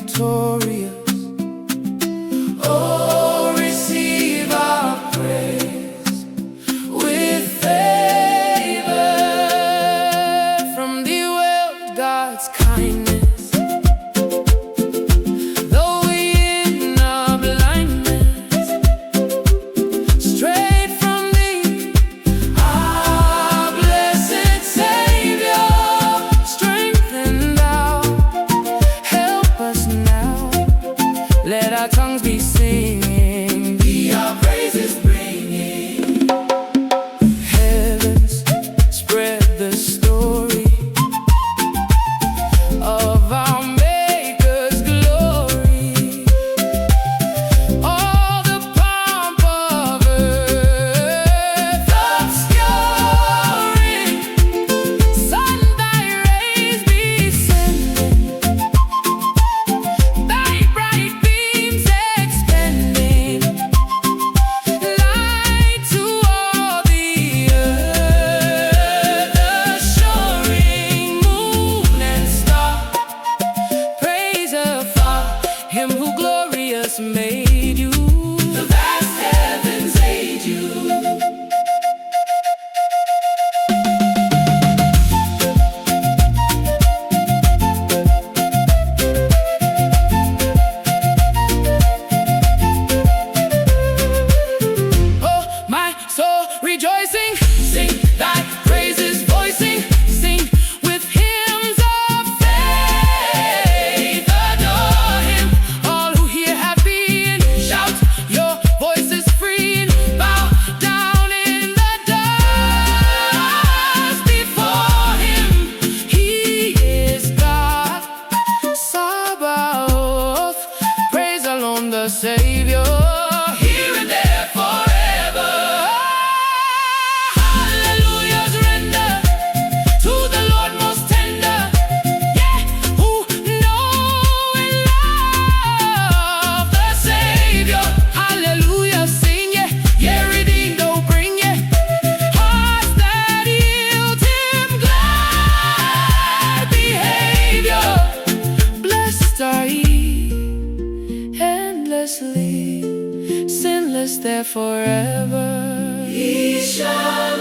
victorious. Oh, receive our praise with favor from the world, God's kindness. Though we in our blindness, straight from thee, our blessed Savior, strengthen thou, help us now. Let our tongues be singing, be our praises bringing. Heavens spread the story of our Maker's glory. All the pomp of earth obscuring, sun thy rays descending, thy bright beams expanding, light to all the earth assuring, moon and star praise afar him who glorious made you. The vast heavens aid you. Oh, my soul rejoicing, sing thy praises voicing, sing with hymns of faith, adore him. All who hear have been, shout your voices free, and bow down in the dust before him. He is God, Sabaoth, praise alone the Savior, here and there forever. Hallelujahs render to the Lord most tender, yeah, who know and love the Savior. Hallelujah, sing, yeah, yeah, redeemed, oh, bring, yeah, hearts that yield him glad behavior. Blessed are ye endlessly, sinless there forever. He shall